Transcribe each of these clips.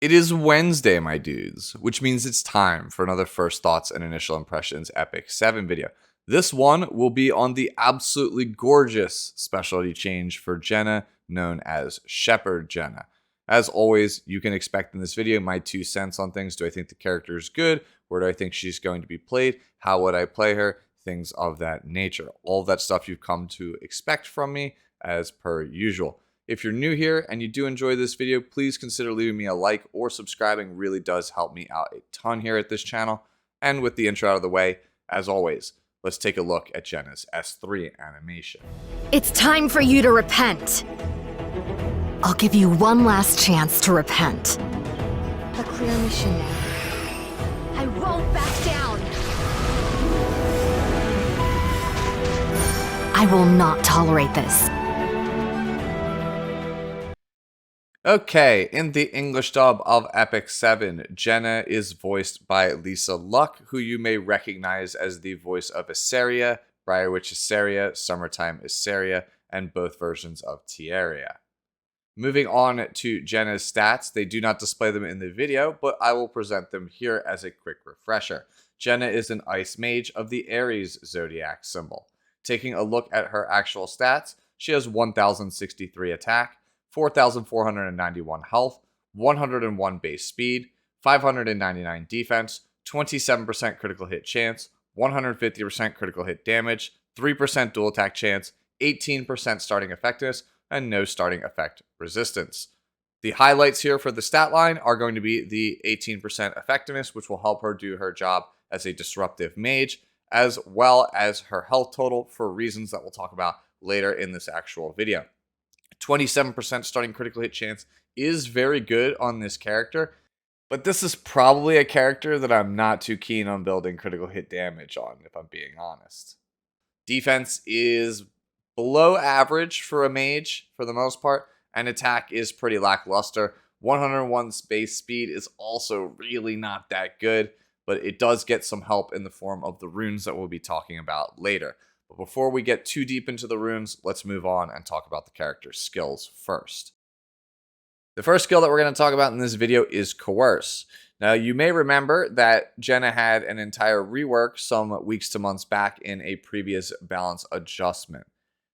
It is Wednesday, my dudes, which means it's time for another First Thoughts and Initial Impressions Epic 7 video. This one will be on the absolutely gorgeous specialty change for Jenna, known as Shepherd Jenna. As always, you can expect in this video my 2 cents on things. Do I think the character is good? Where do I think she's going to be played? How would I play her? Things of that nature. All of that stuff you've come to expect from me as per usual. If you're new here and you do enjoy this video, please consider leaving me a like or subscribing. Really does help me out a ton here at this channel. And with the intro out of the way, as always, let's take a look at Jenna's S3 animation. It's time for you to repent. I'll give you one last chance to repent. A clear mission now. I won't back down. I will not tolerate this. Okay, in the English dub of Epic 7, Jenna is voiced by Lisa Luck, who you may recognize as the voice of Issaria, Briarwitch Issaria, Summertime Issaria, and both versions of Tierria. Moving on to Jenna's stats, they do not display them in the video, but I will present them here as a quick refresher. Jenna is an Ice Mage of the Aries zodiac symbol. Taking a look at her actual stats, she has 1,063 attack, 4,491 health, 101 base speed, 599 defense, 27% critical hit chance, 150% critical hit damage, 3% dual attack chance, 18% starting effectiveness, and no starting effect resistance. The highlights here for the stat line are going to be the 18% effectiveness, which will help her do her job as a disruptive mage, as well as her health total for reasons that we'll talk about later in this actual video. 27% starting critical hit chance is very good on this character, but this is probably a character that I'm not too keen on building critical hit damage on, if I'm being honest. Defense is below average for a mage for the most part, and attack is pretty lackluster. 101 base speed is also really not that good, but it does get some help in the form of the runes that we'll be talking about later. But before we get too deep into the runes, let's move on and talk about the character's skills first. The first skill that we're going to talk about in this video is Coerce. Now, you may remember that Jenna had an entire rework some weeks to months back in a previous balance adjustment.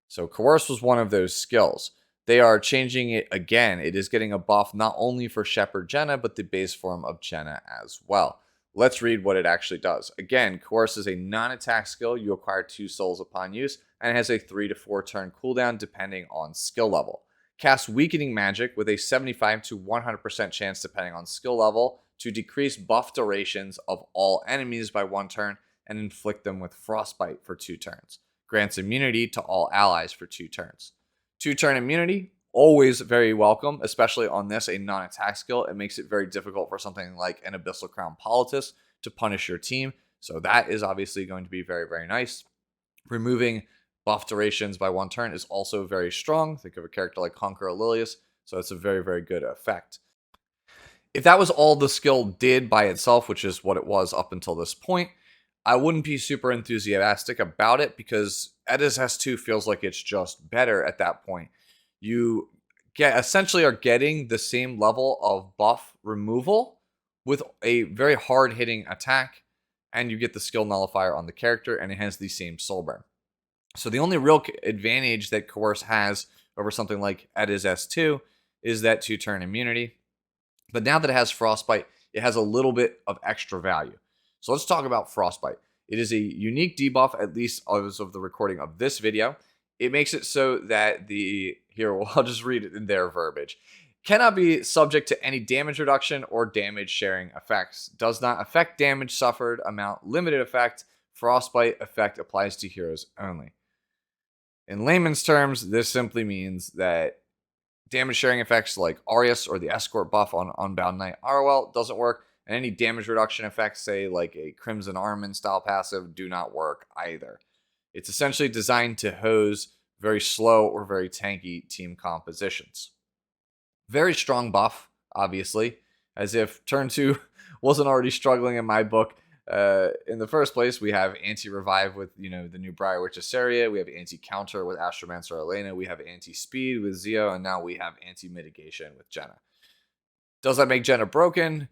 So Coerce was one of those skills. They are changing it again. It is getting a buff not only for Shepherd Jenna, but the base form of Jenna as well. Let's read what it actually does. Again, Coerce is a non-attack skill. You acquire 2 souls upon use, and it has a 3 to 4 turn cooldown depending on skill level. Cast Weakening Magic with a 75 to 100% chance depending on skill level to decrease buff durations of all enemies by 1 turn and inflict them with Frostbite for 2 turns. Grants immunity to all allies for 2 turns. 2-turn immunity, always very welcome, especially on this, a non-attack skill. It makes it very difficult for something like an Abyssal Crown Politis to punish your team. So that is obviously going to be very, very nice. Removing buff durations by 1 turn is also very strong. Think of a character like Conqueror Lilius. So it's a very, very good effect. If that was all the skill did by itself, which is what it was up until this point, I wouldn't be super enthusiastic about it because Edda's S2 feels like it's just better at that point. You essentially are getting the same level of buff removal with a very hard-hitting attack, and you get the skill nullifier on the character, and it has the same soul burn. So the only real advantage that Coerce has over something like Edda's S2 is that 2-turn immunity. But now that it has Frostbite, it has a little bit of extra value. So let's talk about Frostbite. It is a unique debuff, at least as of the recording of this video. It makes it so that I'll just read it in their verbiage. Cannot be subject to any damage reduction or damage sharing effects. Does not affect damage suffered amount. Limited effect. Frostbite effect applies to heroes only. In layman's terms, this simply means that damage sharing effects like Arius or the escort buff on Unbound Knight ROL doesn't work. And any damage reduction effects, say like a Crimson Armin style passive, do not work either. It's essentially designed to hose very slow or very tanky team compositions. Very strong buff, obviously, as if turn 2 wasn't already struggling in my book. In the first place, we have anti-revive with, the new Briarwitch Issaria. We have anti-counter with Astromancer Elena. We have anti-speed with Zio, and now we have anti-mitigation with Jenna. Does that make Jenna broken?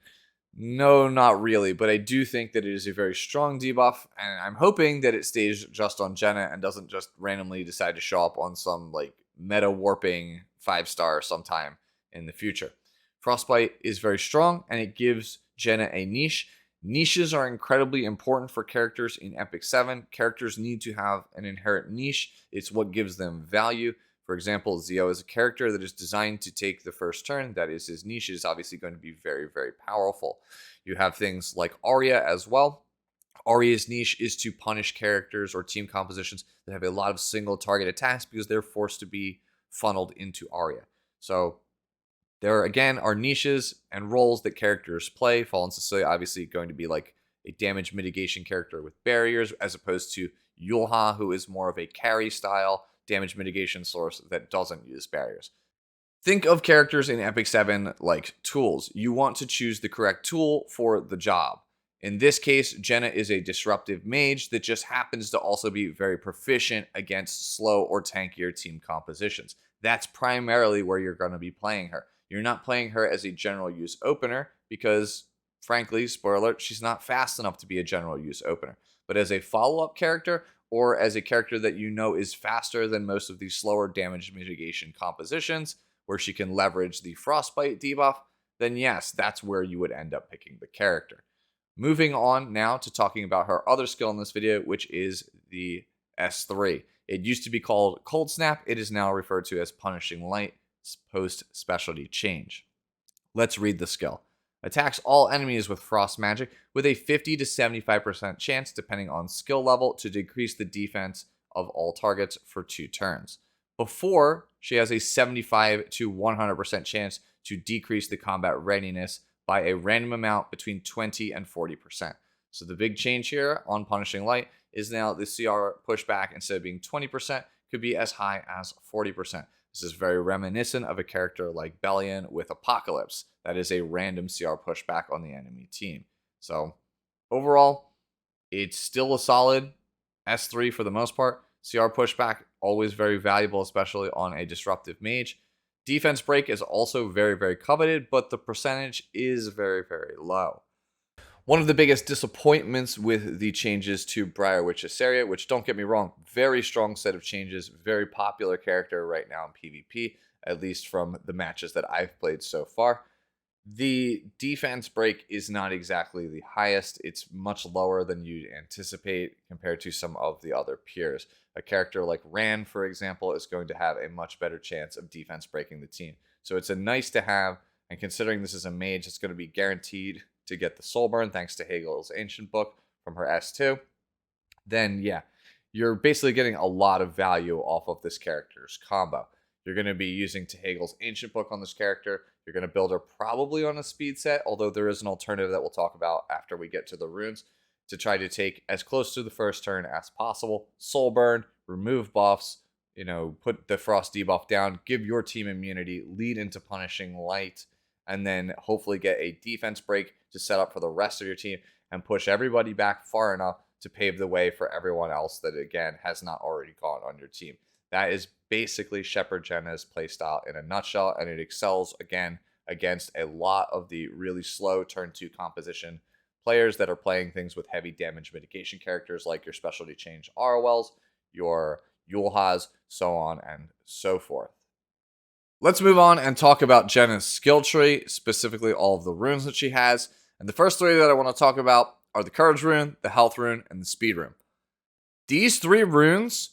No, not really, but I do think that it is a very strong debuff, and I'm hoping that it stays just on Jenna and doesn't just randomly decide to show up on some like meta warping 5-star sometime in the future. Frostbite is very strong, and it gives Jenna a niche. Niches are incredibly important for characters in Epic 7. Characters need to have an inherent niche. It's what gives them value. For example, Zio is a character that is designed to take the first turn. That is, his niche is obviously going to be very, very powerful. You have things like Arya as well. Arya's niche is to punish characters or team compositions that have a lot of single target attacks because they're forced to be funneled into Arya. So there again are niches and roles that characters play. Fallen Cecilia obviously going to be like a damage mitigation character with barriers, as opposed to Yulha, who is more of a carry style damage mitigation source that doesn't use barriers. Think of characters in Epic 7 like tools. You want to choose the correct tool for the job. In this case, Jenna is a disruptive mage that just happens to also be very proficient against slow or tankier team compositions. That's primarily where you're going to be playing her. You're not playing her as a general use opener because, frankly, spoiler alert, she's not fast enough to be a general use opener. But as a follow-up character, or as a character that you know is faster than most of these slower damage mitigation compositions, where she can leverage the Frostbite debuff, then yes, that's where you would end up picking the character. Moving on now to talking about her other skill in this video, which is the S3. It used to be called Cold Snap. It is now referred to as Punishing Light post specialty change. Let's read the skill. Attacks all enemies with frost magic with a 50 to 75% chance, depending on skill level, to decrease the defense of all targets for 2 turns. Before, she has a 75 to 100% chance to decrease the combat readiness by a random amount between 20 and 40%. So the big change here on Punishing Light is now the CR pushback, instead of being 20%, could be as high as 40%. This is very reminiscent of a character like Bellion with Apocalypse. That is a random CR pushback on the enemy team. So overall, it's still a solid S3 for the most part. CR pushback, always very valuable, especially on a disruptive mage. Defense break is also very, very coveted, but the percentage is very, very low. One of the biggest disappointments with the changes to Briar Witch Assaria, which, don't get me wrong, very strong set of changes, very popular character right now in PvP, at least from the matches that I've played so far. The defense break is not exactly the highest. It's much lower than you'd anticipate compared to some of the other peers. A character like Ran, for example, is going to have a much better chance of defense breaking the team. So it's a nice to have, and considering this is a mage, it's going to be guaranteed to get the soul burn thanks to Hagel's Ancient Book from her S2, then yeah, you're basically getting a lot of value off of this character's combo. You're going to be using Hagel's Ancient Book on this character. You're going to build her probably on a speed set, although there is an alternative that we'll talk about after we get to the runes, to try to take as close to the first turn as possible. Soul burn, remove buffs, put the frost debuff down, give your team immunity, lead into Punishing Light, and then hopefully get a defense break to set up for the rest of your team and push everybody back far enough to pave the way for everyone else that, again, has not already gone on your team. That is basically Shepherd Jenna's playstyle in a nutshell, and it excels, again, against a lot of the really slow turn 2 composition players that are playing things with heavy damage mitigation characters like your specialty change Arwells, your Yulhas, so on and so forth. Let's move on and talk about Jenna's skill tree, specifically all of the runes that she has. And the first 3 that I want to talk about are the Courage rune, the Health rune, and the Speed rune. These 3 runes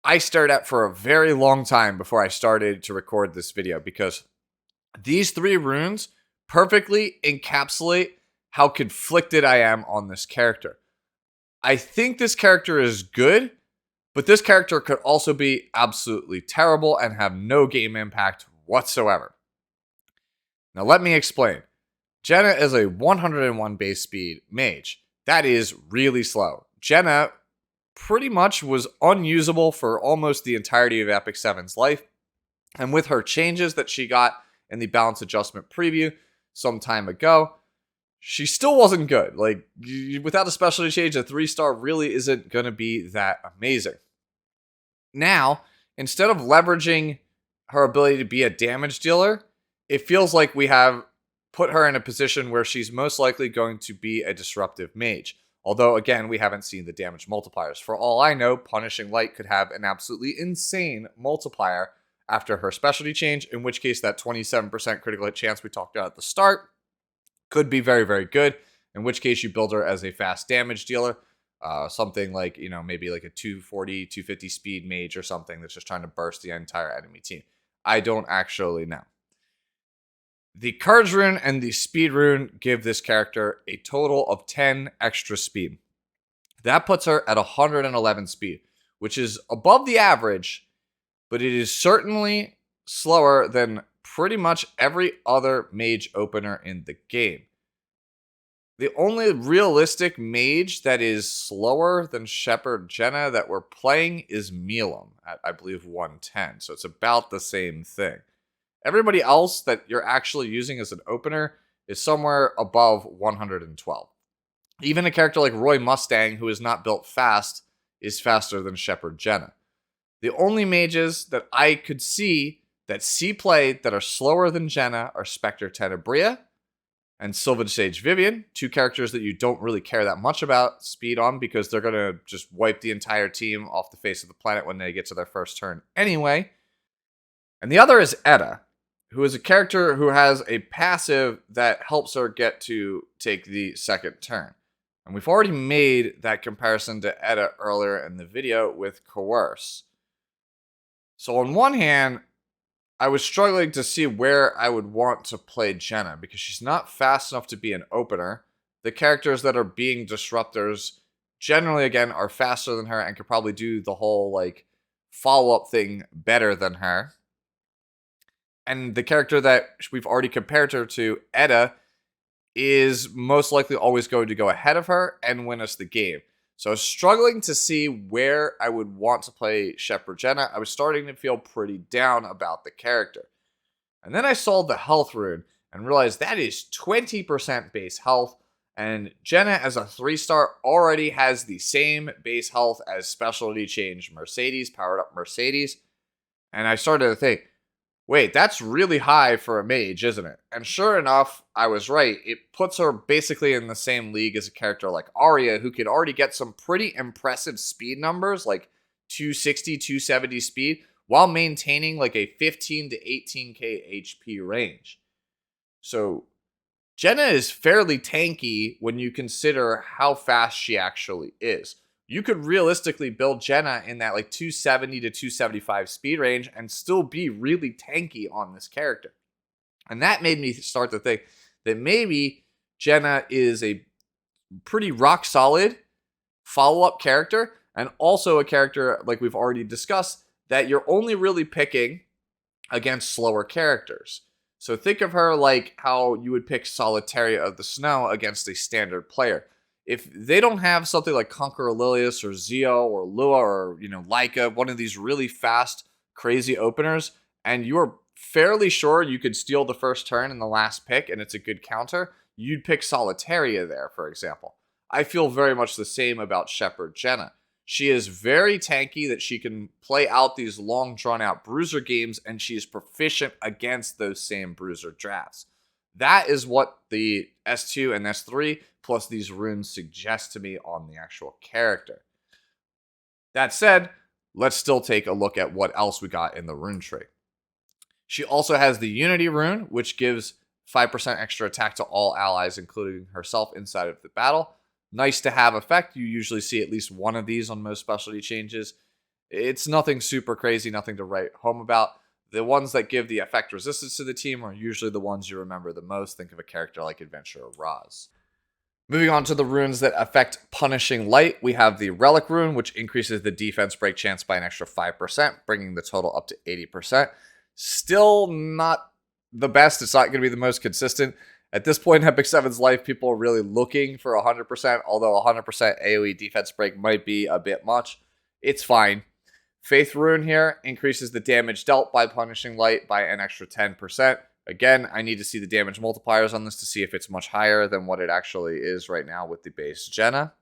I stared at for a very long time before I started to record this video, because these 3 runes perfectly encapsulate how conflicted I am on this character. I think this character is good, but this character could also be absolutely terrible and have no game impact whatsoever. Now let me explain. Jenna is a 101 base speed mage. That is really slow. Jenna pretty much was unusable for almost the entirety of Epic 7's life. And with her changes that she got in the balance adjustment preview some time ago, she still wasn't good. Like, without a specialty change, a 3-star really isn't going to be that amazing. Now, instead of leveraging her ability to be a damage dealer, it feels like we have put her in a position where she's most likely going to be a disruptive mage. Although, again, we haven't seen the damage multipliers. For all I know, Punishing Light could have an absolutely insane multiplier after her specialty change, in which case that 27% critical hit chance we talked about at the start could be very, very good, in which case you build her as a fast damage dealer. Something like, maybe like a 240, 250 speed mage or something that's just trying to burst the entire enemy team. I don't actually know. The Courage rune and the Speed rune give this character a total of 10 extra speed. That puts her at 111 speed, which is above the average, but it is certainly slower than pretty much every other mage opener in the game. The only realistic mage that is slower than Shepherd Jenna that we're playing is Milam at, I believe, 110. So it's about the same thing. Everybody else that you're actually using as an opener is somewhere above 112. Even a character like Roy Mustang, who is not built fast, is faster than Shepherd Jenna. The only mages that I could see play that are slower than Jenna are Spectre Tenebria and Sylvan Sage Vivian, two characters that you don't really care that much about speed on because they're going to just wipe the entire team off the face of the planet when they get to their first turn anyway. And the other is Edda, who is a character who has a passive that helps her get to take the second turn. And we've already made that comparison to Edda earlier in the video with Coerce. So on one hand, I was struggling to see where I would want to play Jenna because she's not fast enough to be an opener. The characters that are being disruptors generally, again, are faster than her and could probably do the whole follow-up thing better than her. And the character that we've already compared her to, Edda, is most likely always going to go ahead of her and win us the game. So I was struggling to see where I would want to play Shepherd Jenna. I was starting to feel pretty down about the character. And then I saw the health rune and realized that is 20% base health. And Jenna as a 3-star already has the same base health as specialty change Mercedes, powered up Mercedes. And I started to think, wait, that's really high for a mage, isn't it? And sure enough, I was right. It puts her basically in the same league as a character like Arya, who could already get some pretty impressive speed numbers, like 260, 270 speed, while maintaining like a 15 to 18k HP range. So Jenna is fairly tanky when you consider how fast she actually is. You could realistically build Jenna in that 270 to 275 speed range and still be really tanky on this character. And that made me start to think that maybe Jenna is a pretty rock solid follow-up character, and also a character, like we've already discussed, that you're only really picking against slower characters. So think of her like how you would pick Solitaria of the Snow against a standard player. If they don't have something like Conqueror Lilius or Zio or Lua or, Laika, one of these really fast, crazy openers, and you're fairly sure you could steal the first turn in the last pick and it's a good counter, you'd pick Solitaria there, for example. I feel very much the same about Shepherd Jenna. She is very tanky, that she can play out these long, drawn-out bruiser games, and she is proficient against those same bruiser drafts. That is what the S2 and S3 plus these runes suggest to me on the actual character. That said, let's still take a look at what else we got in the rune tree. She also has the Unity rune, which gives 5% extra attack to all allies, including herself, inside of the battle. Nice to have effect. You usually see at least one of these on most specialty changes. It's nothing super crazy, nothing to write home about. The ones that give the effect resistance to the team are usually the ones you remember the most. Think of a character like Adventurer Roz. Moving on to the runes that affect Punishing Light, we have the Relic rune, which increases the defense break chance by an extra 5%, bringing the total up to 80%. Still not the best. It's not going to be the most consistent. At this point in Epic 7's life, people are really looking for 100%, although 100% AoE defense break might be a bit much. It's fine. Faith rune here increases the damage dealt by Punishing Light by an extra 10%. Again, I need to see the damage multipliers on this to see if it's much higher than what it actually is right now with the base Jenna.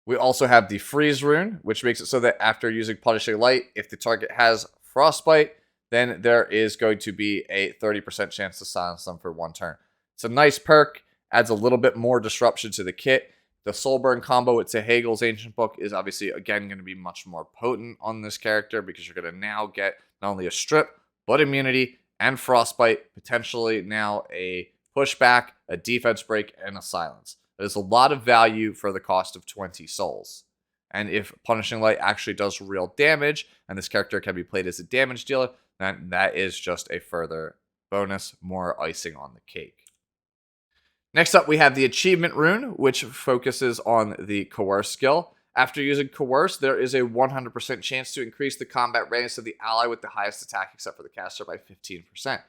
We also have the Freeze rune, which makes it so that after using Punishing Light, if the target has Frostbite, then there is going to be a 30% chance to silence them for 1 turn. It's a nice perk, adds a little bit more disruption to the kit. The Soulburn combo with Hagel's Ancient Book is obviously, again, going to be much more potent on this character because you're going to now get not only a strip, but immunity and frostbite, potentially now a pushback, a defense break, and a silence. There's a lot of value for the cost of 20 souls. And if Punishing Light actually does real damage, and this character can be played as a damage dealer, then that is just a further bonus, more icing on the cake. Next up, we have the Achievement Rune, which focuses on the Coerce skill. After using Coerce, there is a 100% chance to increase the combat radius of the ally with the highest attack except for the caster by 15%.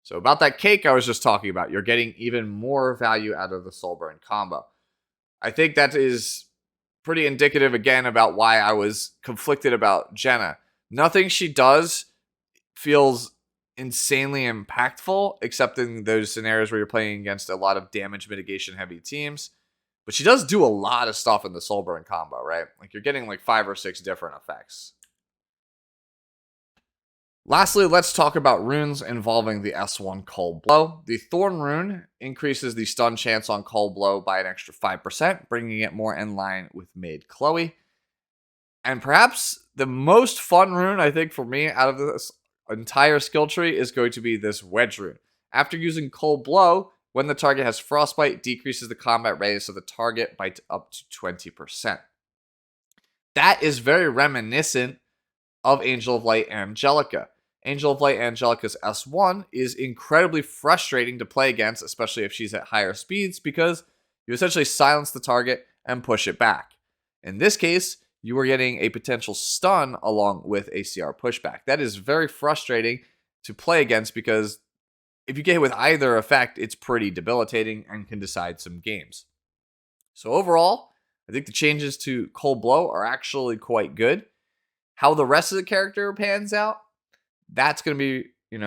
So about that cake I was just talking about, you're getting even more value out of the Soulburn combo. I think that is pretty indicative, again, about why I was conflicted about Jenna. Nothing she does feels insanely impactful, except in those scenarios where you're playing against a lot of damage mitigation heavy teams. But she does do a lot of stuff in the Soulburn combo, right? Like, you're getting like 5 or 6 different effects. Lastly, let's talk about runes involving the S1 Cold Blow. The Thorn rune increases the stun chance on Cold Blow by an extra 5%, bringing it more in line with Maid Chloe. And perhaps the most fun rune, I think, for me out of this entire skill tree is going to be this Wedge rune. After using Cold Blow, when the target has Frostbite, decreases the combat radius of the target by up to 20%. That is very reminiscent of Angel of Light Angelica. Angel of Light Angelica's S1 is incredibly frustrating to play against, especially if she's at higher speeds, because you essentially silence the target and push it back. In this case, you are getting a potential stun along with ACR pushback. That is very frustrating to play against because if you get hit with either effect, it's pretty debilitating and can decide some games. So overall, I think the changes to Cold Blow are actually quite good. How the rest of the character pans out, that's going to be,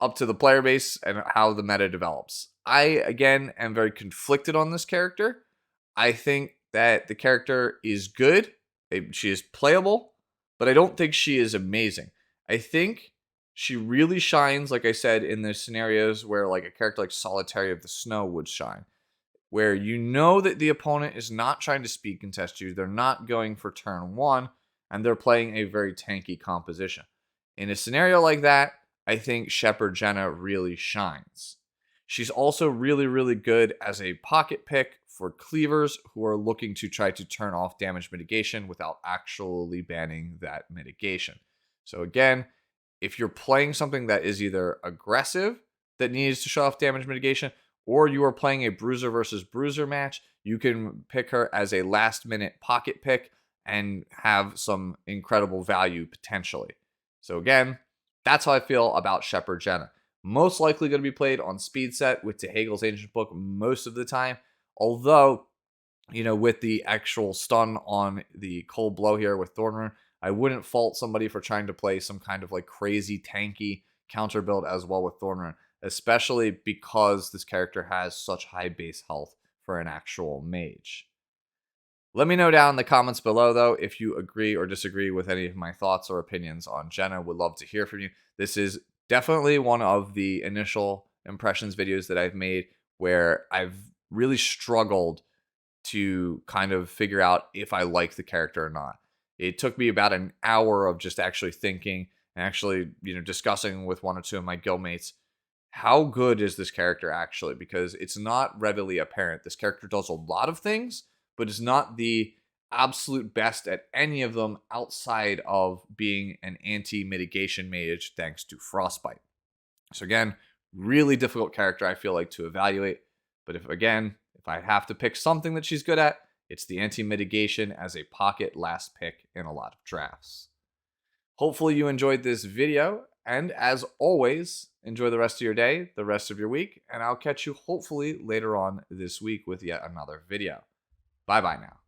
up to the player base and how the meta develops. I, again, am very conflicted on this character. I think that the character is good. She is playable, but I don't think she is amazing. I think she really shines, like I said, in the scenarios where like a character like Solitary of the Snow would shine, where you know that the opponent is not trying to speed contest you. They're not going for turn 1, and they're playing a very tanky composition. In a scenario like that, I think Shepherd Jenna really shines. She's also really, really good as a pocket pick for cleavers who are looking to try to turn off damage mitigation without actually banning that mitigation. So again, if you're playing something that is either aggressive, that needs to shut off damage mitigation, or you are playing a bruiser versus bruiser match, you can pick her as a last-minute pocket pick and have some incredible value potentially. So again, that's how I feel about Shepherd Jenna. Most likely going to be played on speed set with Hagel's Ancient Book most of the time. Although, with the actual stun on the Cold Blow here with Thorn Rune, I wouldn't fault somebody for trying to play some kind of like crazy tanky counter build as well with Thorn Rune, especially because this character has such high base health for an actual mage. Let me know down in the comments below, though, if you agree or disagree with any of my thoughts or opinions on Jenna. Would love to hear from you. This is definitely one of the initial impressions videos that I've made where I've really struggled to kind of figure out if I like the character or not. It took me about an hour of just actually thinking and actually, discussing with 1 or 2 of my guildmates, how good is this character actually? Because it's not readily apparent. This character does a lot of things, but is not the absolute best at any of them outside of being an anti-mitigation mage thanks to Frostbite. So again, really difficult character I feel like to evaluate. But if I have to pick something that she's good at, it's the anti-mitigation as a pocket last pick in a lot of drafts. Hopefully you enjoyed this video, and as always, enjoy the rest of your day, the rest of your week, and I'll catch you hopefully later on this week with yet another video. Bye-bye now.